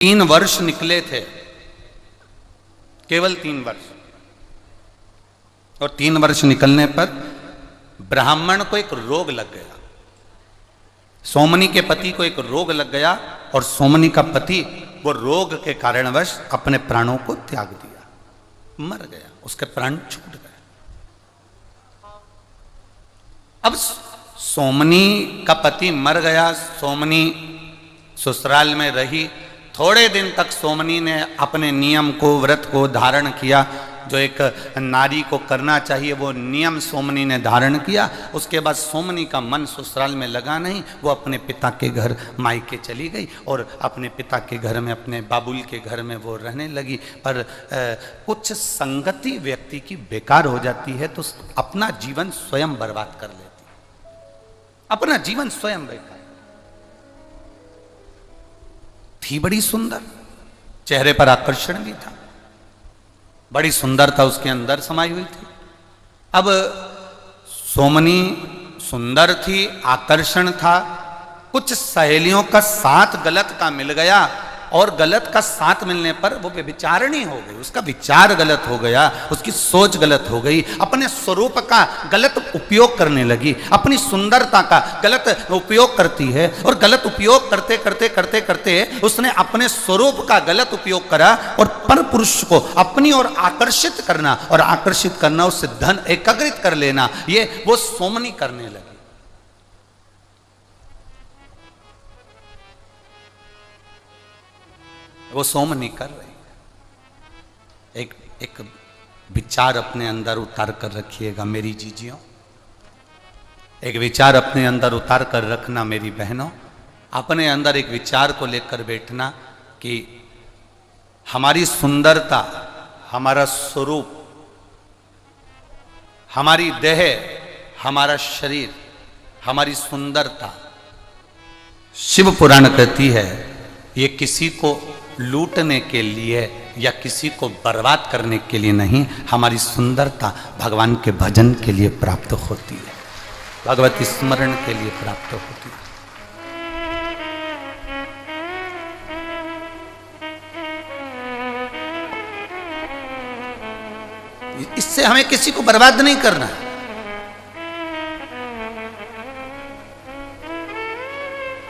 3 वर्ष निकले थे, केवल 3 वर्ष। और 3 वर्ष निकलने पर ब्राह्मण को एक रोग लग गया। सोमनी के पति को एक रोग लग गया और सोमनी का पति वो रोग के कारणवश अपने प्राणों को त्याग दिया, मर गया, उसके प्राण छूट गए। अब सोमनी का पति मर गया, सोमनी ससुराल में रही। थोड़े दिन तक सोमनी ने अपने नियम को, व्रत को धारण किया, जो एक नारी को करना चाहिए वो नियम सोमनी ने धारण किया। उसके बाद सोमनी का मन ससुराल में लगा नहीं, वो अपने पिता के घर मायके चली गई और अपने पिता के घर में, अपने बाबुल के घर में वो रहने लगी। पर कुछ संगति व्यक्ति की बेकार हो जाती है तो अपना जीवन स्वयं बर्बाद कर लेती, अपना जीवन स्वयं बेकार। थी बड़ी सुंदर, चेहरे पर आकर्षण भी था, बड़ी सुंदरता उसके अंदर समाई हुई थी। अब सोमनी सुंदर थी, आकर्षण था, कुछ सहेलियों का साथ गलत का मिल गया और गलत का साथ मिलने पर वो व्यभिचारिणी हो गई, उसका विचार गलत हो गया, उसकी सोच गलत हो गई, अपने स्वरूप का गलत उपयोग करने लगी, अपनी सुंदरता का गलत उपयोग करती है। और गलत उपयोग करते करते करते करते उसने अपने स्वरूप का गलत उपयोग करा और पर पुरुष को अपनी ओर आकर्षित करना, और आकर्षित करना, उससे धन एकत्रित कर लेना, ये वो सोमनी करने लगी। वो सोमनी कर रही। एक विचार अपने अंदर उतार कर रखिएगा मेरी जीजियों, एक विचार अपने अंदर उतार कर रखना मेरी बहनों। अपने अंदर एक विचार को लेकर बैठना कि हमारी सुंदरता, हमारा स्वरूप, हमारी देह, हमारा शरीर, हमारी सुंदरता, शिव पुराण कहती है ये किसी को लूटने के लिए या किसी को बर्बाद करने के लिए नहीं, हमारी सुंदरता भगवान के भजन के लिए प्राप्त होती है, भगवती स्मरण के लिए प्राप्त होती है। इससे हमें किसी को बर्बाद नहीं करना,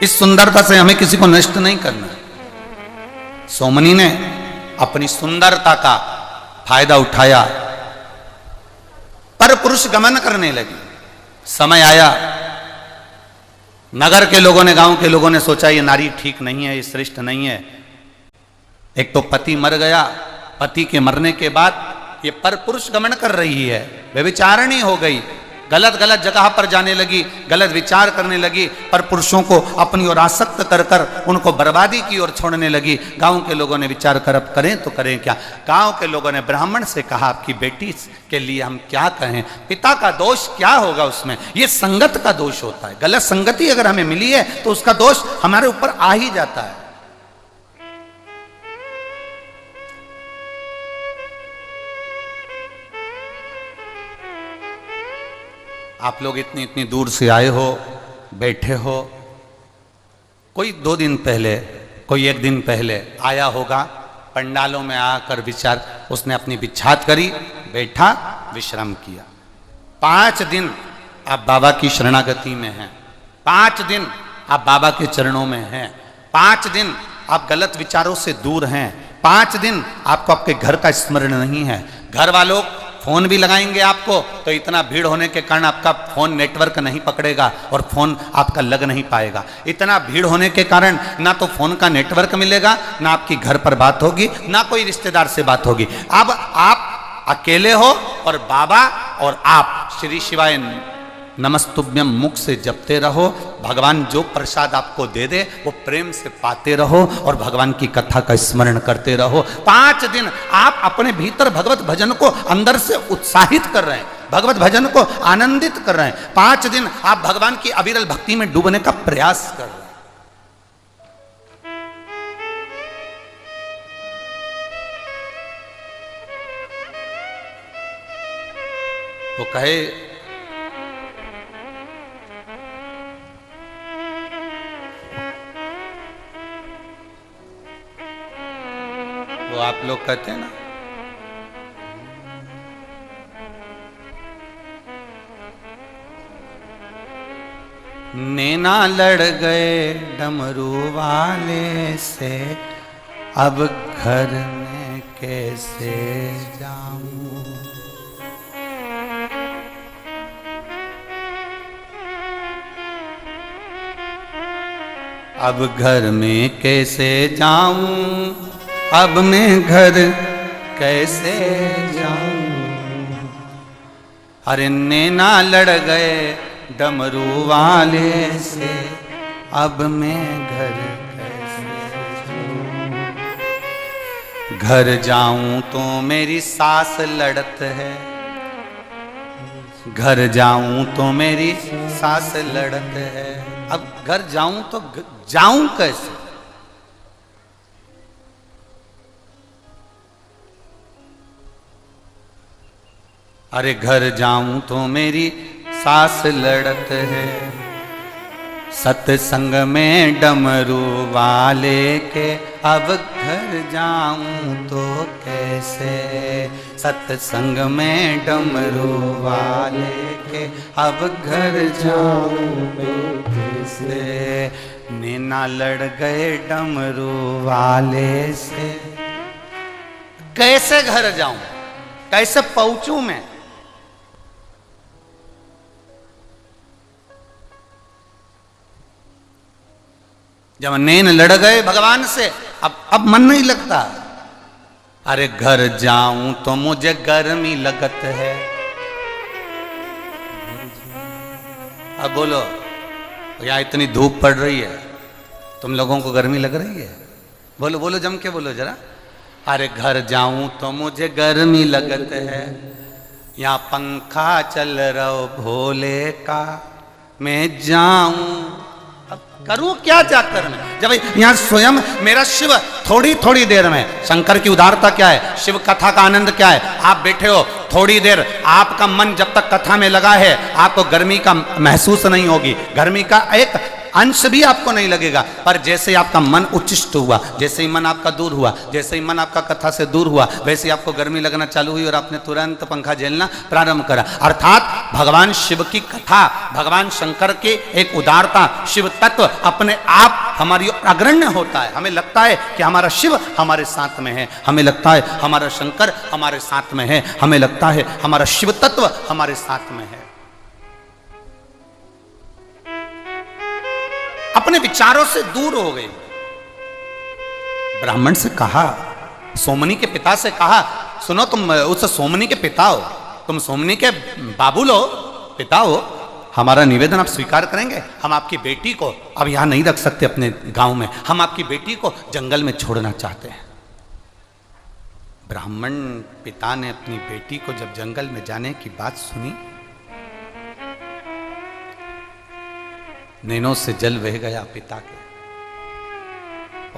इस सुंदरता से हमें किसी को नष्ट नहीं करना। सोमनी ने अपनी सुंदरता का फायदा उठाया, पर पुरुष गमन करने लगी। समय आया, नगर के लोगों ने, गांव के लोगों ने सोचा ये नारी ठीक नहीं है, ये श्रेष्ठ नहीं है। एक तो पति मर गया, पति के मरने के बाद ये पर पुरुष गमन कर रही है, व्यभिचारिणी हो गई, गलत गलत जगह पर जाने लगी, गलत विचार करने लगी, पर पुरुषों को अपनी ओर आसक्त कर कर उनको बर्बादी की ओर छोड़ने लगी। गांव के लोगों ने विचार कर अब करें तो करें क्या। गांव के लोगों ने ब्राह्मण से कहा आपकी बेटी के लिए हम क्या कहें, पिता का दोष क्या होगा उसमें, ये संगत का दोष होता है, गलत संगति अगर हमें मिली है तो उसका दोष हमारे ऊपर आ ही जाता है। आप लोग इतनी इतनी दूर से आए हो, बैठे हो, कोई 2 दिन पहले, कोई 1 दिन पहले आया होगा, पंडालों में आकर विचार, उसने अपनी बिछात करी, बैठा, विश्राम किया। 5 दिन आप बाबा की शरणागति में हैं, 5 दिन आप बाबा के चरणों में हैं, 5 दिन आप गलत विचारों से दूर हैं, 5 दिन आपको आपके घर का स्मरण नहीं है। घर वालों फोन भी लगाएंगे आपको तो इतना भीड़ होने के कारण आपका फोन नेटवर्क नहीं पकड़ेगा और फोन आपका लग नहीं पाएगा। इतना भीड़ होने के कारण ना तो फोन का नेटवर्क मिलेगा, ना आपकी घर पर बात होगी, ना कोई रिश्तेदार से बात होगी। अब आप अकेले हो और बाबा और आप श्री शिवाय नमस्तुभ्यम मुख से जपते रहो। भगवान जो प्रसाद आपको दे दे वो प्रेम से पाते रहो और भगवान की कथा का स्मरण करते रहो। 5 दिन आप अपने भीतर भगवत भजन को अंदर से उत्साहित कर रहे हैं, भगवत भजन को आनंदित कर रहे हैं। 5 दिन आप भगवान की अविरल भक्ति में डूबने का प्रयास कर रहे हैं। वो कहे वो आप लोग कहते हैं ना, नैना लड़ गए डमरू वाले से, अब घर में कैसे जाऊं। अब घर में कैसे जाऊं, अब मैं घर कैसे जाऊं। अरे नैना लड़ गए डमरू वाले से, अब मैं घर कैसे जाऊं। घर जाऊं तो मेरी सास लड़त है, घर जाऊं तो मेरी सास लड़त है। अब घर जाऊं तो जाऊं कैसे? अरे घर जाऊं तो मेरी सास लड़त है। सत्संग में डमरू वाले के, अब घर जाऊं तो कैसे। सत्संग में डमरू वाले के, अब घर जाऊं तो कैसे। नैना लड़ गए डमरू वाले से, कैसे घर जाऊं, कैसे पहुंचूं मैं। जब नैन लड़ गए भगवान से, अब मन नहीं लगता। अरे घर जाऊं तो मुझे गर्मी लगत है। अब बोलो, यहां इतनी धूप पड़ रही है, तुम लोगों को गर्मी लग रही है? बोलो बोलो, जम के बोलो जरा। अरे घर जाऊं तो मुझे गर्मी लगत है। यहाँ पंखा चल रहा भोले का, मैं जाऊं अब करूं क्या जाकर मैं। जब यहाँ स्वयं मेरा शिव थोड़ी थोड़ी देर में, शंकर की उदारता क्या है, शिव कथा का आनंद क्या है। आप बैठे हो थोड़ी देर, आपका मन जब तक कथा में लगा है, आपको गर्मी का महसूस नहीं होगी, गर्मी का एक अंश भी आपको नहीं लगेगा। पर जैसे ही आपका मन उच्चिष्ट हुआ, जैसे ही मन आपका दूर हुआ, जैसे ही मन आपका कथा से दूर हुआ, वैसे ही आपको गर्मी लगना चालू हुई और आपने तुरंत पंखा झेलना प्रारंभ करा। अर्थात भगवान शिव की कथा, भगवान शंकर की एक उदारता, शिव तत्व अपने आप हमारी अग्रण्य होता है। हमें लगता है कि हमारा शिव हमारे साथ में है, हमें लगता है हमारा शंकर हमारे साथ में है, हमें लगता है हमारा शिव तत्व हमारे साथ में है। अपने विचारों से दूर हो गए। ब्राह्मण से कहा, सोमनी के पिता से कहा, सुनो तुम उस सोमनी के पिता हो, तुम सोमनी के बाबू लो, पिता हो, हमारा निवेदन आप स्वीकार करेंगे। हम आपकी बेटी को अब यहां नहीं रख सकते अपने गांव में, हम आपकी बेटी को जंगल में छोड़ना चाहते हैं। ब्राह्मण पिता ने अपनी बेटी को जब जंगल में जाने की बात सुनी, नैनों से जल बह गया पिता के,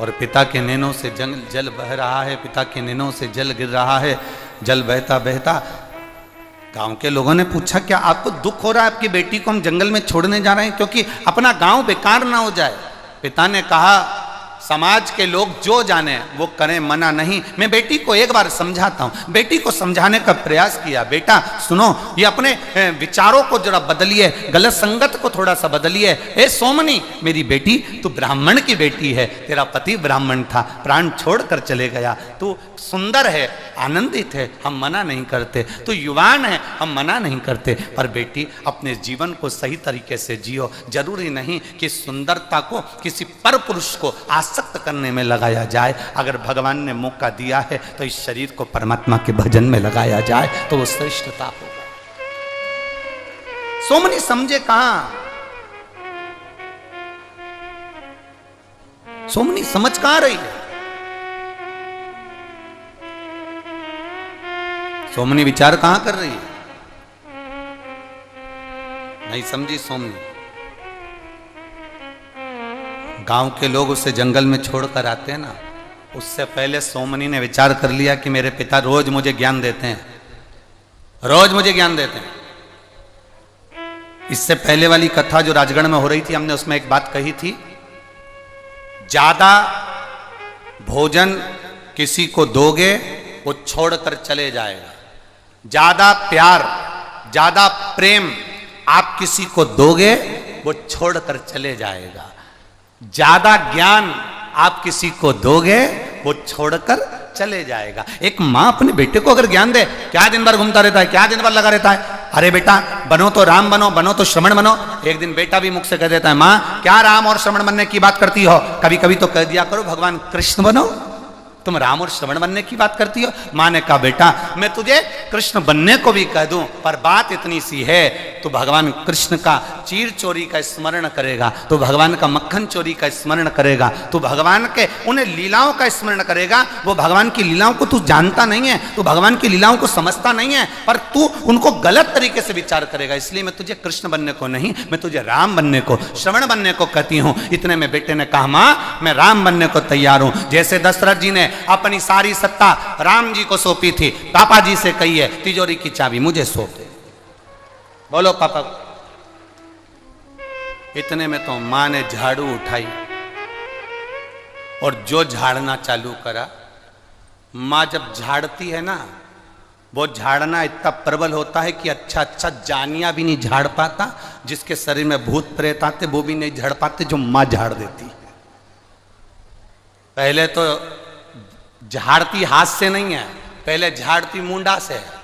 और पिता के नैनों से जल बह रहा है, पिता के नैनों से जल गिर रहा है। जल बहता बहता गांव के लोगों ने पूछा, क्या आपको दुख हो रहा है, आपकी बेटी को हम जंगल में छोड़ने जा रहे हैं क्योंकि अपना गांव बेकार ना हो जाए। पिता ने कहा, समाज के लोग जो जाने वो करें, मना नहीं। मैं बेटी को एक बार समझाता हूं। बेटी को समझाने का प्रयास किया, बेटा सुनो, ये अपने विचारों को जरा बदलिए, गलत संगत को थोड़ा सा बदलिए। ए सोमनी, मेरी बेटी, तू ब्राह्मण की बेटी है, तेरा पति ब्राह्मण था, प्राण छोड़कर चले गया, तू सुंदर है, आनंदित है, हम मना नहीं करते, तू युवान है, हम मना नहीं करते, पर बेटी अपने जीवन को सही तरीके से जियो। जरूरी नहीं कि सुंदरता को किसी पर पुरुष को आसक्त करने में लगाया जाए। अगर भगवान ने मौका दिया है तो इस शरीर को परमात्मा के भजन में लगाया जाए तो वो श्रेष्ठता होगा। सोमनी समझे कहां, सोमनी समझ कहां रही है। सोमनी विचार कहां कर रही है, नहीं समझी सोमनी। गांव के लोग उसे जंगल में छोड़कर आते हैं ना, उससे पहले सोमनी ने विचार कर लिया कि मेरे पिता रोज मुझे ज्ञान देते हैं, रोज मुझे ज्ञान देते हैं। इससे पहले वाली कथा जो राजगढ़ में हो रही थी, हमने उसमें एक बात कही थी, ज्यादा भोजन किसी को दोगे वो छोड़कर चले जाएगा। ज्यादा प्यार, ज्यादा प्रेम आप किसी को दोगे वो छोड़कर चले जाएगा। ज्यादा ज्ञान आप किसी को दोगे वो छोड़कर चले जाएगा। एक माँ अपने बेटे को अगर ज्ञान दे, क्या दिन भर घूमता रहता है, क्या दिन भर लगा रहता है, अरे बेटा बनो तो राम बनो, बनो तो श्रवण बनो। एक दिन बेटा भी मुख से कह देता है, माँ क्या राम और श्रवण बनने की बात करती हो, कभी कभी तो कह दिया करो भगवान कृष्ण बनो, तुम राम और श्रवण बनने की बात करती हो। माँ ने कहा बेटा मैं तुझे कृष्ण बनने को भी कह दूं, पर बात इतनी सी है, तो भगवान कृष्ण का चीर चोरी का स्मरण करेगा, तो भगवान का मक्खन चोरी का स्मरण करेगा, तो भगवान के उन्हें लीलाओं का स्मरण करेगा। वो भगवान की लीलाओं को तू जानता नहीं है, तू भगवान की लीलाओं को समझता नहीं है, पर तू उनको गलत तरीके से विचार करेगा। इसलिए मैं तुझे कृष्ण बनने को नहीं, मैं तुझे राम बनने को, श्रवण बनने को कहती हूँ। इतने में बेटे ने कहा, माँ मैं राम बनने को तैयार हूं। जैसे दशरथ जी ने अपनी सारी सत्ता राम जी को सौंपी थी, पापा जी से कही है तिजोरी की चाबी मुझे सौंप दे, बोलो पापा। इतने में तो मां ने झाड़ू उठाई और जो झाड़ना चालू करा। मां जब झाड़ती है ना, वो झाड़ना इतना प्रबल होता है कि अच्छा अच्छा जानिया भी नहीं झाड़ पाता, जिसके शरीर में भूत प्रेत आते वो भी नहीं झाड़ पाते, जो मां झाड़ देती है। पहले तो झाड़ती हाथ से नहीं है, पहले झाड़ती मुंडा से है,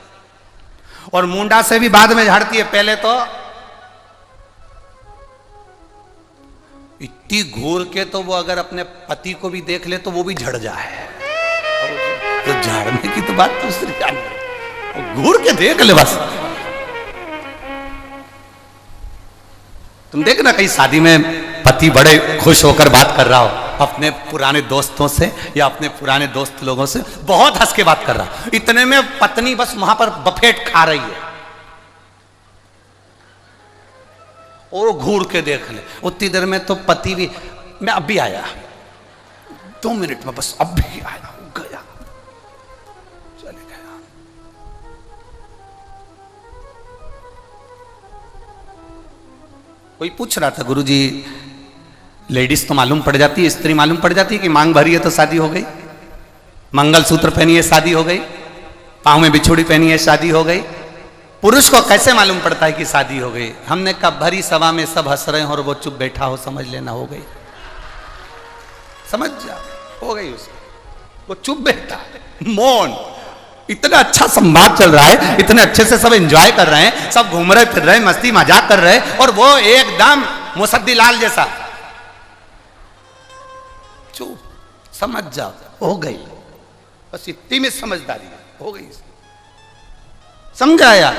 और मुंडा से भी बाद में झाड़ती है। पहले तो इतनी घूर के तो वो अगर अपने पति को भी देख ले तो वो भी झड़ जाए। तो झाड़ने की तो बात दूसरी है, घूर के देख ले बस। तुम देखना कहीं शादी में पति बड़े खुश होकर बात कर रहा हो अपने पुराने दोस्तों से या अपने पुराने दोस्त लोगों से, बहुत हंस के बात कर रहा, इतने में पत्नी बस वहां पर बफेट खा रही है और घूर के देख ले। उतनी देर में तो पति भी, मैं अब भी आया 2 मिनट में, बस अब भी आया, गया, चले गया। कोई पूछ रहा था, गुरुजी लेडीज तो मालूम पड़ जाती है, स्त्री मालूम पड़ जाती है कि मांग भरी है तो शादी हो गई, मंगलसूत्र पहनी है शादी हो गई, पांव में बिछुड़ी पहनी है शादी हो गई। पुरुष को कैसे मालूम पड़ता है कि शादी हो गई? हमने कहा भरी सभा में सब हंस रहे हो और वो चुप बैठा हो, समझ लेना हो गई, समझ जा, हो गई उसको, वो चुप बैठा मौन। इतना अच्छा संवाद चल रहा है, इतने अच्छे से सब एंजॉय कर रहे हैं, सब घूम रहे फिर रहे, मस्ती मजाक कर रहे, और वो एकदम मुसद्दीलाल जैसा चुप। समझ जाओ हो गई, बस इतनी में समझदारी हो गई, समझाया।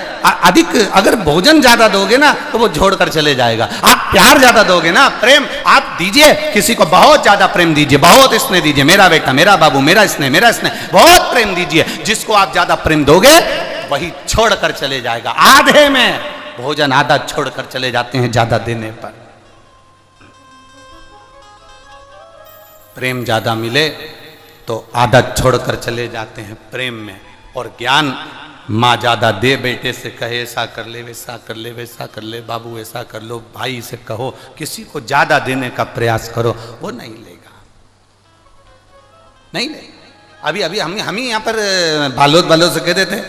अधिक अगर भोजन ज्यादा दोगे ना तो वो छोड़कर चले जाएगा। आप प्यार ज्यादा दोगे ना, प्रेम आप दीजिए, किसी को बहुत ज्यादा प्रेम दीजिए, बहुत स्नेह दीजिए, मेरा बेटा, मेरा बाबू, मेरा स्नेह, मेरा स्नेह, बहुत प्रेम दीजिए। जिसको आप ज्यादा प्रेम दोगे वही छोड़कर चले जाएगा। आधे में भोजन आधा छोड़कर चले जाते हैं ज्यादा देने पर। प्रेम ज्यादा मिले तो आधा छोड़कर चले जाते हैं प्रेम में। और ज्ञान माँ ज्यादा दे, बेटे से कहे ऐसा कर ले, वैसा कर ले, वैसा कर ले, बाबू ऐसा कर लो, भाई से कहो, किसी को ज्यादा देने का प्रयास करो, वो नहीं लेगा, नहीं लेगा। अभी अभी हम ही यहाँ पर बालोद से कहते थे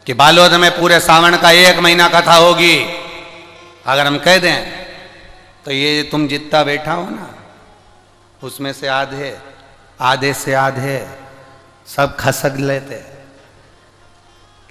कि बालोद में पूरे सावन का 1 महीना कथा होगी। अगर हम कह दें तो ये तुम जितना बैठा हो ना, उसमें से आधे से आधे सब खसक लेते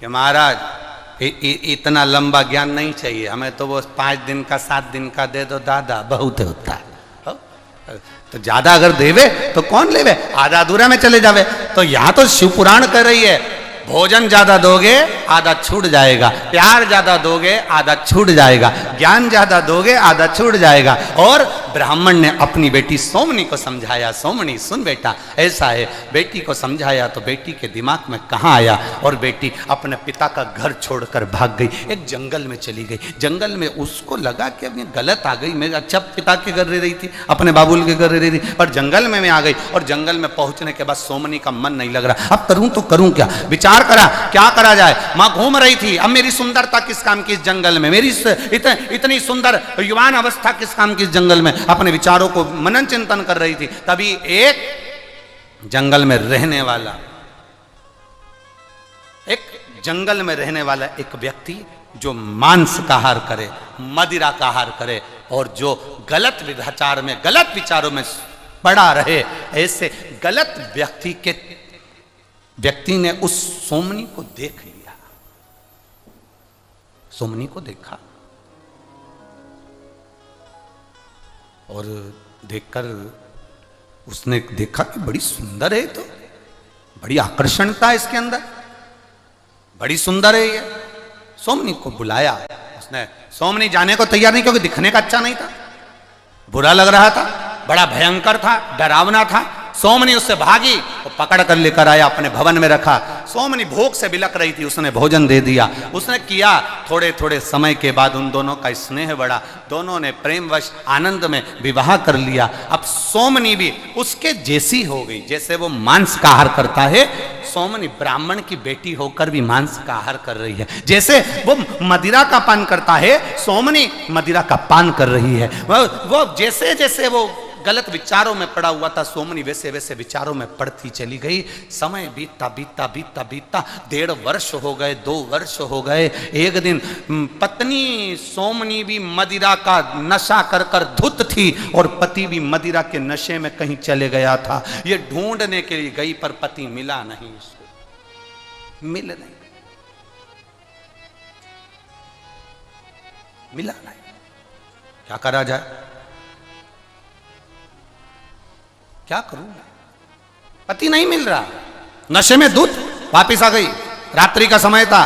कि महाराज इतना लंबा ज्ञान नहीं चाहिए हमें, तो वो 5 दिन का 7 दिन का दे दो दादा, बहुत होता है। तो ज्यादा अगर देवे तो कौन लेवे, आधा अधूरा में चले जावे। तो यहां तो शिव पुराण कर रही है, भोजन ज्यादा दोगे आधा छूट जाएगा, प्यार ज्यादा दोगे आधा छूट जाएगा, ज्ञान ज्यादा दोगे आधा छूट जाएगा। और ब्राह्मण ने अपनी बेटी सोमनी को समझाया, सोमनी सुन बेटा ऐसा है, बेटी को समझाया तो बेटी के दिमाग में कहाँ आया, और बेटी अपने पिता का घर छोड़कर भाग गई, एक जंगल में चली गई। जंगल में उसको लगा कि अब ये गलत आ गई, मैं अच्छा पिता के घर रह रही थी, अपने बाबुल के घर रह रही थी, पर जंगल में मैं आ गई। और जंगल में पहुंचने के बाद सोमनी का मन नहीं लग रहा, अब करूं तो करूं क्या, विचार करा क्या करा जाए। मां घूम रही थी, अब मेरी सुंदरता किस काम की इस जंगल में, मेरी इतनी सुंदर युवान अवस्था किस काम की इस जंगल में, अपने विचारों को मनन चिंतन कर रही थी। तभी एक जंगल में रहने वाला, एक जंगल में रहने वाला एक व्यक्ति जो मांस का आहार करे, मदिरा का आहार करे और जो गलत विचार में, गलत विचारों में पड़ा रहे, ऐसे गलत व्यक्ति ने उस सोमनी को देख लिया। सोमनी को देखा और देखकर उसने देखा कि बड़ी सुंदर है, तो बड़ी आकर्षणता है इसके अंदर, बड़ी सुंदर है ये। सोमनी को बुलाया उसने। सोमनी जाने को तैयार नहीं, क्योंकि दिखने का अच्छा नहीं था, बुरा लग रहा था, बड़ा भयंकर था, डरावना था। सोमनी उससे भागी और पकड़ कर लेकर आया, अपने भवन में रखा। सोमनी भूख से बिलक रही थी, उसने भोजन दे दिया। उसने किया, थोड़े थोड़े समय के बाद उन दोनों का स्नेह बढ़ा, दोनों ने प्रेमवश आनंद में विवाह कर लिया। अब सोमनी भी उसके जैसी हो गई, जैसे वो मांस का आहार करता है, सोमनी ब्राह्मण की बेटी होकर भी मांस का आहार कर रही है। जैसे वो मदिरा का पान करता है, सोमनी मदिरा का पान कर रही है। वो जैसे जैसे वो गलत विचारों में पड़ा हुआ था, सोमनी वैसे वैसे विचारों में पड़ती चली गई। समय बीतता बीतता बीतता बीतता 1.5 वर्ष हो गए, 2 वर्ष हो गए। एक दिन पत्नी सोमनी भी मदिरा का नशा कर कर धुत थी और पति भी मदिरा के नशे में कहीं चले गया था। ये ढूंढने के लिए गई पर पति मिला नहीं, इसको मिल नहीं, मिला नहीं। क्या करा जाए, क्या करूं, पति नहीं मिल रहा, नशे में धुत। वापिस आ गई, रात्रि का समय था,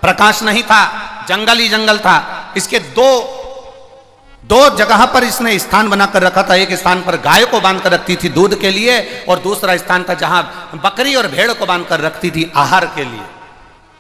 प्रकाश नहीं था, जंगल ही जंगल था। इसके दो जगह पर इसने स्थान बनाकर रखा था। एक स्थान पर गाय को बांध कर रखती थी दूध के लिए, और दूसरा स्थान था जहां बकरी और भेड़ को बांध कर रखती थी आहार के लिए।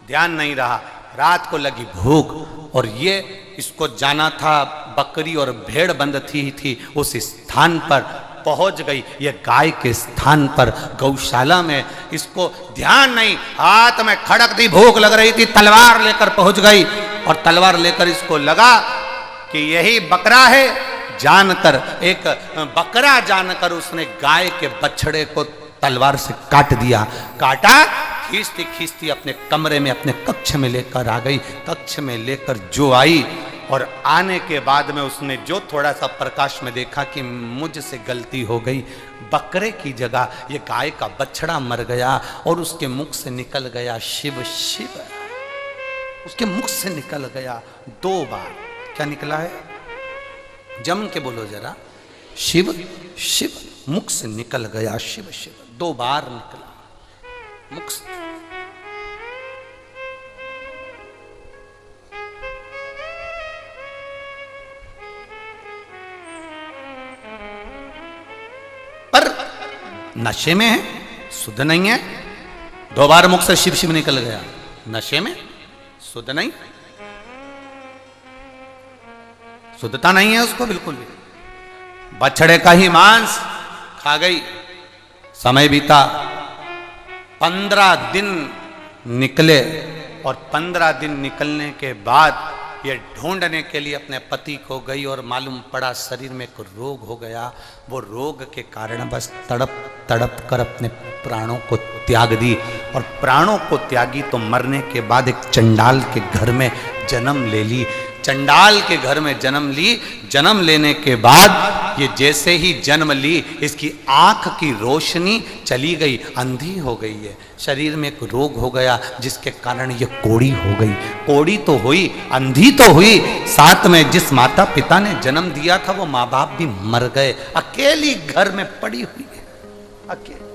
ध्यान नहीं रहा, रात को लगी भूख और ये इसको जाना था, बकरी और भेड़ बंद थी उस स्थान पर पहुंच गई। ये गाय के स्थान पर गौशाला में, इसको ध्यान नहीं, हाथ में खड़क थी, भूख लग रही थी, तलवार लेकर पहुंच गई और तलवार लेकर इसको लगा कि यही बकरा है। जानकर, एक बकरा जानकर उसने गाय के बछड़े को तलवार से काट दिया। काटा, खींचती खींचती अपने कमरे में, अपने कक्ष में लेकर आ गई। कक्ष में लेकर जो आई और आने के बाद में उसने जो थोड़ा सा प्रकाश में देखा कि मुझसे गलती हो गई, बकरे की जगह ये गाय का बछड़ा मर गया और उसके मुख से निकल गया शिव शिव। उसके मुख से निकल गया 2 बार। क्या निकला है, जम के बोलो जरा, शिव शिव। मुख से निकल गया शिव शिव, 2 बार निकला मुख से। पर नशे में है, शुद्ध नहीं है। 2 बार मुख से शिव शिव निकल गया, नशे में, शुद्ध नहीं, शुद्धता नहीं है उसको बिल्कुल भी। बछड़े का ही मांस खा गई। समय बीता, 15 दिन निकले और 15 दिन निकलने के बाद ये ढूंढने के लिए अपने पति को गई और मालूम पड़ा शरीर में एक रोग हो गया। वो रोग के कारण बस तड़प तड़प कर अपने प्राणों को त्याग दी। और प्राणों को त्यागी तो मरने के बाद एक चंडाल के घर में जन्म ले ली। चंडाल के घर में जन्म ली। जन्म लेने के बाद ये जैसे ही जन्म ली, इसकी आंख की रोशनी चली गई, अंधी हो गई है। शरीर में एक रोग हो गया जिसके कारण ये कोड़ी हो गई। कोड़ी तो हुई, अंधी तो हुई, साथ में जिस माता पिता ने जन्म दिया था वो माँ बाप भी मर गए। अकेली घर में पड़ी हुई है, अकेली।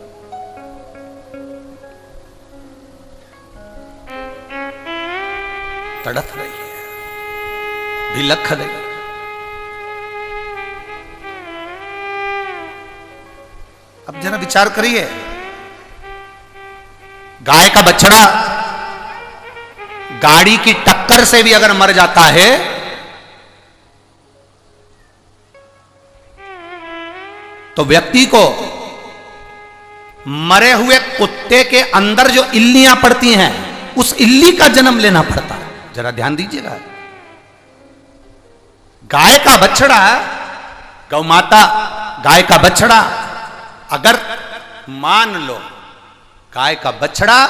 तड़प रही है, बिलख रही। अब जरा विचार करिए, गाय का बछड़ा गाड़ी की टक्कर से भी अगर मर जाता है तो व्यक्ति को मरे हुए कुत्ते के अंदर जो इल्लियां पड़ती हैं उस इल्ली का जन्म लेना पड़ता है। जरा ध्यान दीजिएगा। गाय का बछड़ा, गौ माता गाय का बछड़ा अगर मान लो गाय का बछड़ा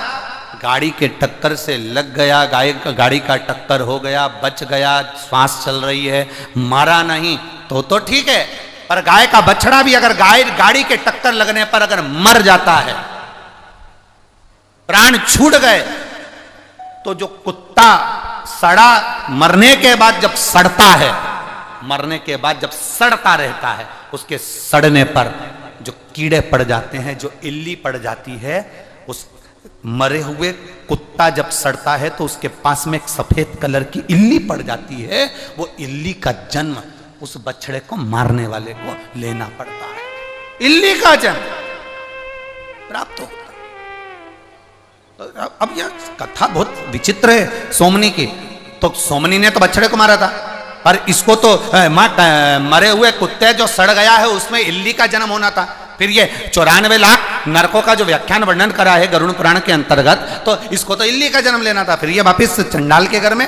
गाड़ी के टक्कर से लग गया, गाड़ी का टक्कर हो गया, बच गया, श्वास चल रही है, मारा नहीं तो ठीक है। पर गाय का बछड़ा भी अगर गाड़ी के टक्कर लगने पर अगर मर जाता है, प्राण छूट गए, तो जो कुत्ता सड़ा मरने के बाद जब सड़ता है, मरने के बाद जब सड़ता रहता है, उसके सड़ने पर जो कीड़े पड़ जाते हैं, जो इल्ली पड़ जाती है, उस मरे हुए कुत्ता जब सड़ता है तो उसके पास में एक सफेद कलर की इल्ली पड़ जाती है। वो इल्ली का जन्म उस बछड़े को मारने वाले को लेना पड़ता है। इल्ली का जन्म प्राप्त होता है। अब यह कथा बहुत विचित्र है सोमनी की। तो सोमनी ने तो बछड़े को मारा था, पर इसको तो मरे हुए कुत्ते जो सड़ गया है उसमें इल्ली का जन्म होना था। फिर ये 94 लाख नरकों का जो व्याख्यान वर्णन करा है गरुड़ पुराण के अंतर्गत, तो इसको तो इल्ली का जन्म लेना था। फिर ये वापिस चंडाल के घर में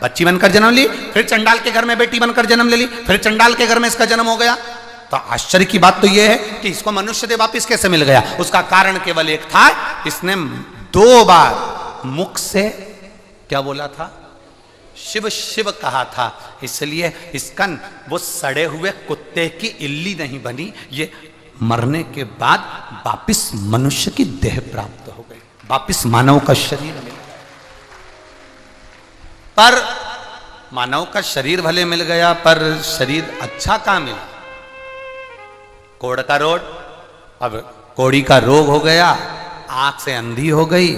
बच्ची बनकर जन्म ली, फिर चंडाल के घर में बेटी बनकर जन्म ले ली, फिर चंडाल के घर में इसका जन्म हो गया। तो आश्चर्य की बात तो यह है कि इसको मनुष्य देह वापिस कैसे मिल गया। उसका कारण केवल एक था, इसने 2 बार मुख से क्या बोला था, शिव शिव कहा था, इसलिए इसका वो सड़े हुए कुत्ते की इल्ली नहीं बनी, ये मरने के बाद वापिस मनुष्य की देह प्राप्त हो गई, वापिस मानव का शरीर मिल गया। पर मानव का शरीर भले मिल गया, पर शरीर अच्छा कहां मिला। कोड़ का रोग, अब कोड़ी का रोग हो गया, आंख से अंधी हो गई,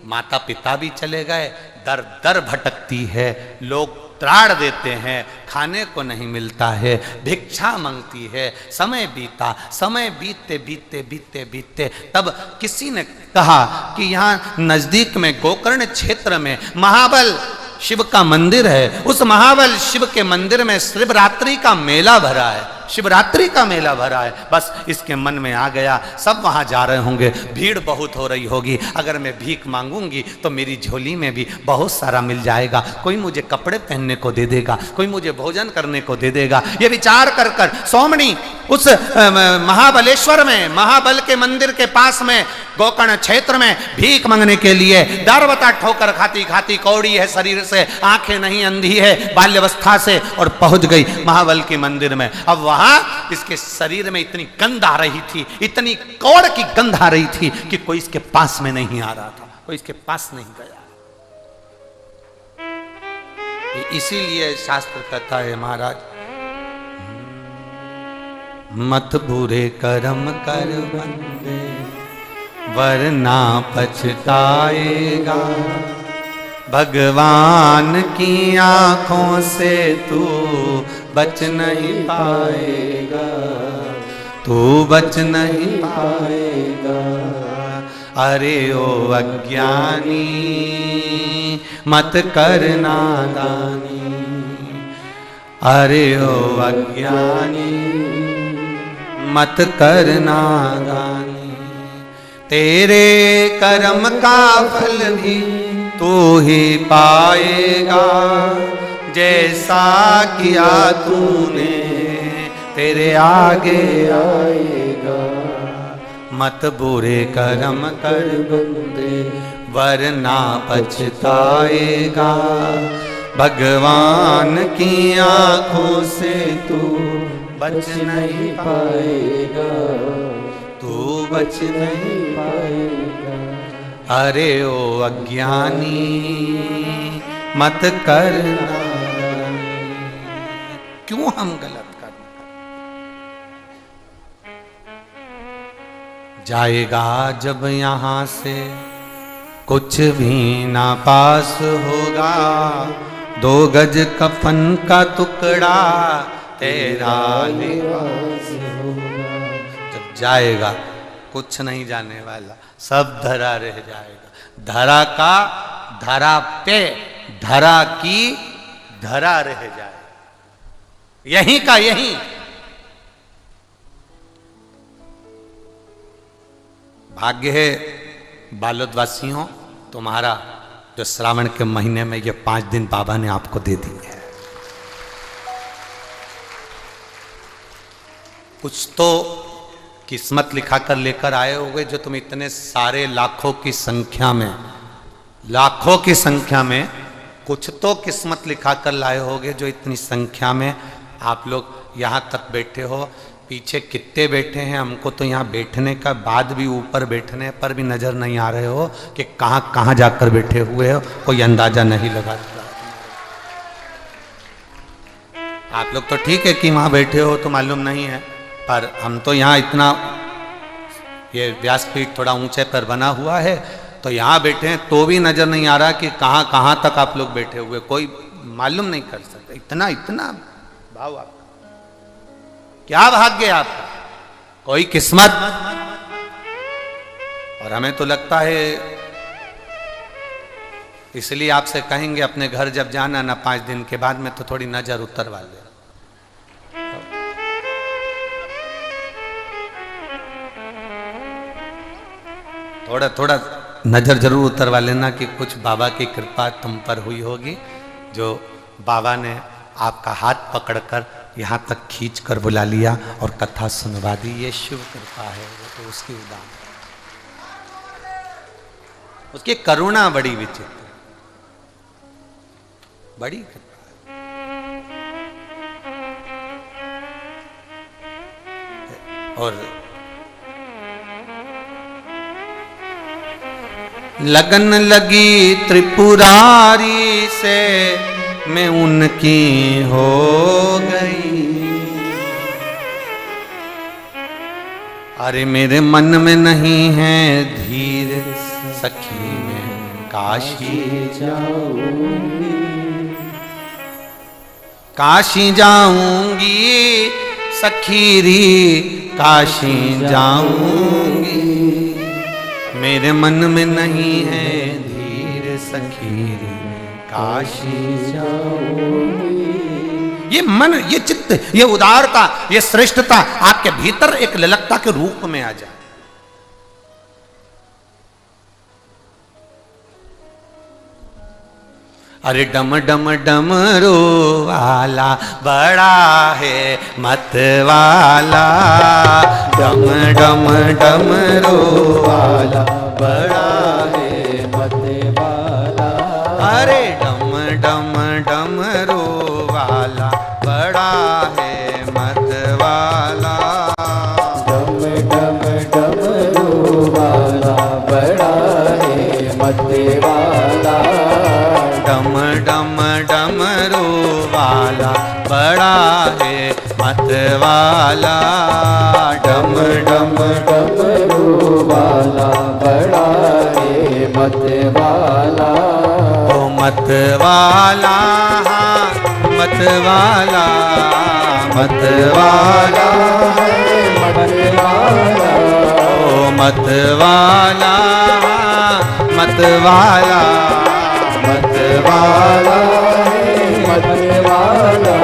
माता पिता भी चले गए, दर दर भटकती है, लोग त्राण देते हैं, खाने को नहीं मिलता है, भिक्षा मांगती है। समय बीता, समय बीतते बीतते बीतते बीतते तब किसी ने कहा कि यहाँ नजदीक में गोकर्ण क्षेत्र में महाबल शिव का मंदिर है, उस महाबल शिव के मंदिर में शिवरात्रि का मेला भरा है, शिवरात्रि का मेला भरा है। बस इसके मन में आ गया, सब वहां जा रहे होंगे, भीड़ बहुत हो रही होगी, अगर मैं भीख मांगूंगी तो मेरी झोली में भी बहुत सारा मिल जाएगा, कोई मुझे कपड़े पहनने को दे देगा, कोई मुझे भोजन करने को दे देगा। ये विचार कर कर सोमनी उस महाबलेश्वर में, महाबल के मंदिर के पास में गोकर्ण क्षेत्र में भीख मांगने के लिए दरबता ठोकर खाती खाती, कौड़ी है शरीर से, आंखें नहीं, अंधी है बाल्यावस्था से, और पहुंच गई महाबल के मंदिर में। अब वहां इसके शरीर में इतनी गंध आ रही थी, इतनी कौड़ की गंध आ रही थी कि कोई इसके पास में नहीं आ रहा था, कोई इसके पास नहीं गया। इसीलिए शास्त्र कहता है महाराज, मत बुरे कर्म कर बंदे वरना पछताएगा, भगवान की आंखों से तू बच नहीं पाएगा, तू बच नहीं पाएगा। अरे ओ अज्ञानी मत कर नादानी, अरे ओ अज्ञानी मत कर नादानी, तेरे कर्म का फल भी तू ही पाएगा, जैसा किया तूने तेरे आगे आएगा। मत बुरे कर्म कर बंदे वरना पछताएगा, भगवान की आंखों से तू बच नहीं पाएगा, तू बच नहीं पाएगा। अरे ओ अज्ञानी मत करना, क्यों हम गलत करना। जाएगा जब यहां से कुछ भी ना पास होगा, 2 गज कफन का टुकड़ा तेरा लिबास होगा। जब जाएगा कुछ नहीं जाने वाला, सब धरा रह जाएगा। धरा का धरा पे, धरा की धरा रह जाए, यहीं का यहीं। भाग्य है बालोदवासियों, तुम्हारा जो श्रावण के महीने में ये 5 दिन बाबा ने आपको दे दिए हैं। कुछ तो किस्मत लिखा कर लेकर आए होगे जो तुम इतने सारे लाखों की संख्या में कुछ तो किस्मत लिखा कर लाए होगे जो इतनी संख्या में आप लोग यहाँ तक बैठे हो। पीछे कितने बैठे हैं हमको तो यहाँ बैठने का बाद भी ऊपर बैठने पर भी नजर नहीं आ रहे हो कि कहाँ कहाँ जाकर बैठे हुए हो, कोई अंदाजा नहीं लगा। आप लोग तो ठीक है कि वहाँ बैठे हो तो मालूम नहीं है, पर हम तो यहाँ इतना, ये व्यासपीठ थोड़ा ऊंचे पर बना हुआ है तो यहाँ बैठे हैं तो भी नजर नहीं आ रहा कि कहाँ कहाँ तक आप लोग बैठे हुए, कोई मालूम नहीं कर सकता। इतना इतना भाव आपका, क्या भाग्य आपका, कोई किस्मत। और हमें तो लगता है, इसलिए आपसे कहेंगे अपने घर जब जाना ना 5 दिन के बाद में तो थोड़ी नजर उतरवा ले। थोड़ा थोड़ा नजर जरूर उतरवा लेना कि कुछ बाबा की कृपा तुम पर हुई होगी, जो बाबा ने आपका हाथ पकड़कर यहाँ तक खींच कर बुला लिया और कथा सुनवा दी। ये शिव कृपा है, वो तो उसकी उदाहरण, उसकी करुणा बड़ी विचित्र, बड़ी कृपा है। और लगन लगी त्रिपुरारी से मैं उनकी हो गई, अरे मेरे मन में नहीं है धीर सखी में काशी जाऊंगी, काशी जाऊंगी सखीरी काशी जाऊंगी, मेरे मन में नहीं है धीर सखीरी काशी जाऊंगी। ये मन, ये चित्त, ये उदारता, ये श्रेष्ठता आपके भीतर एक ललकता के रूप में आ जाए। अरे डम डम डमरू वाला बड़ा है मत वाला, डम डम डमरू वाला बड़ा है मत वाला, अरे डम डम डमरू वाला बड़ा है मत वाला, डम डम डमरू वाला बड़ा है मत वाला, डम डम डमरू वाला बड़ा है मत वाला, डम डम डमरू वाला बड़ा है मत वाला, ओ मत वाला, मत वाला, मत वाला, मत वाला, ओ मत वाला, मत वाला, मत वाला, मत वाला,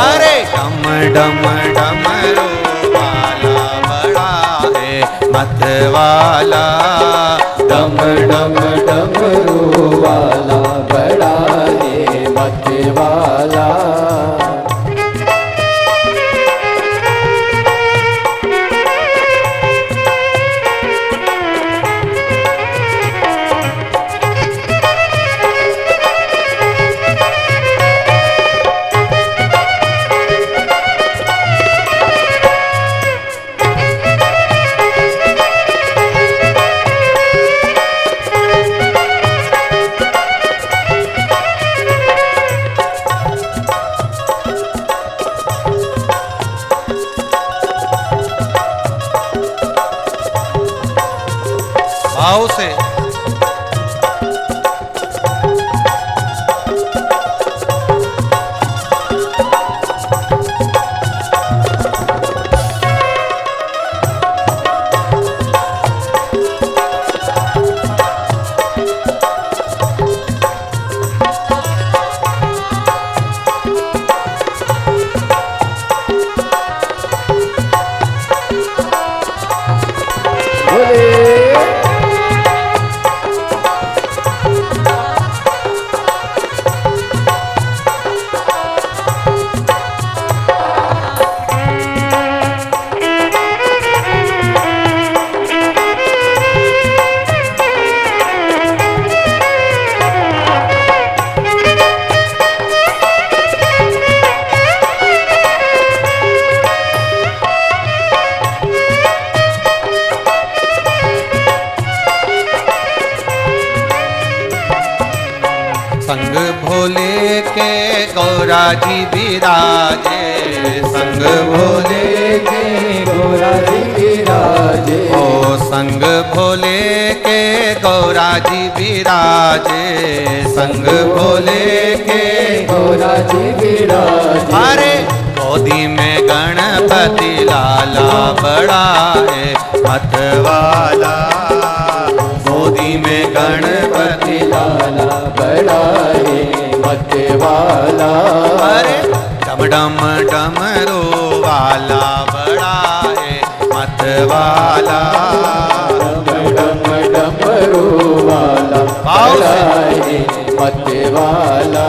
अरे डम डम डमरू वाला बड़ा है मत वाला, डम डम डमरू वाला बड़ा है मत वाला, भाव से संग भोले के गौरा जी विराजे, संग भोले के गौरा जी विराजे, ओ संग भोले के गौरा जी विराजे, संग भोले के गौरा जी विराजे। अरे गोदी में गणपति लाला बड़ा है मतवाला, गोदी में गणपति लाला बड़ा है मतवाला। अरे डम डम डमरू वाला बड़ा है मतवाला, डम डम डमरू वाला भाव से। बड़ा है मतवाला।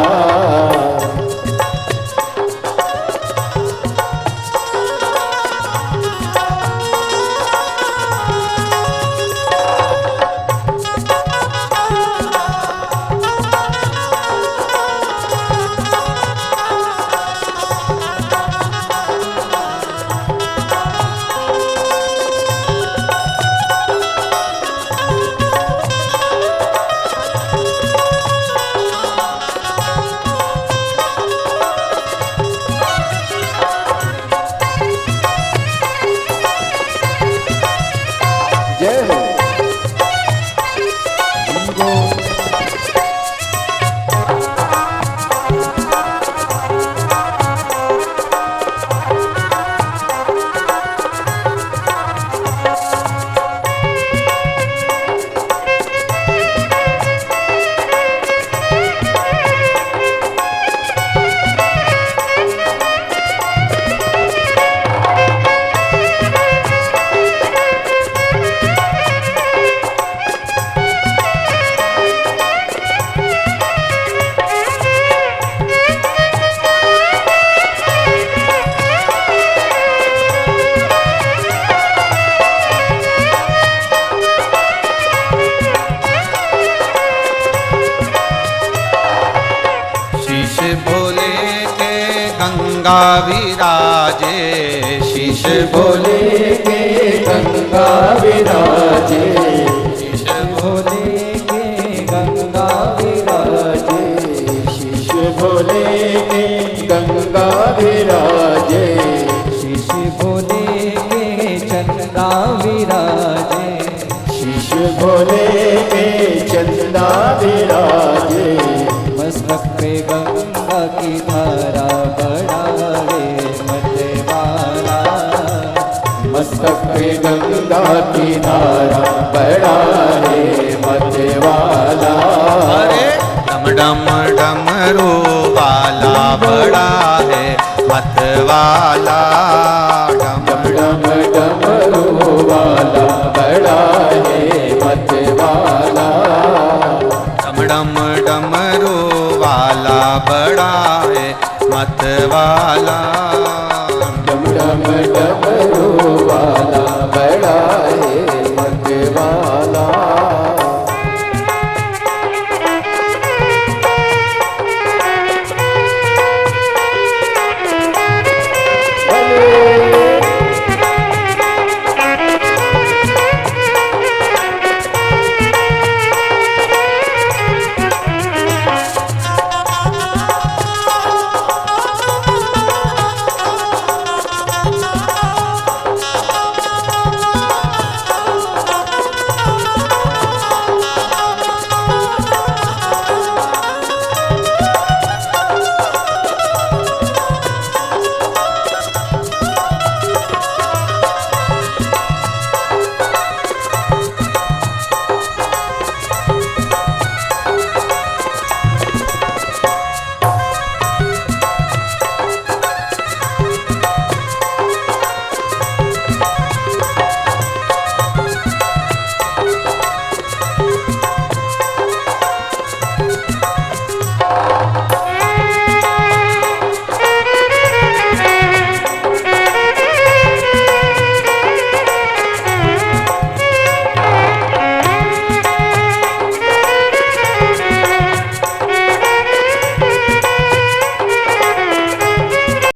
जय हो। शीश भोले के गंगा विराजे, शीश भोले के गंगा विराजे, शीश भोले के गंगा विराजे, शीश भोले के गंगा विराजे, शीश भोले के चंदा विराजे, शीश भोले के चंदा विराजे। मस्तक पे गंगा की धारा बड़ा रे मतवाला, मस्तक पे गंगा की धारा बड़ा रे मतवाला। अरे डम डम डमरू वाला बड़ा है मतवाला, डम डम डम डमरू वाला बड़ा है मतवाला, डम डम डमरू वाला बड़ा है मतवाला।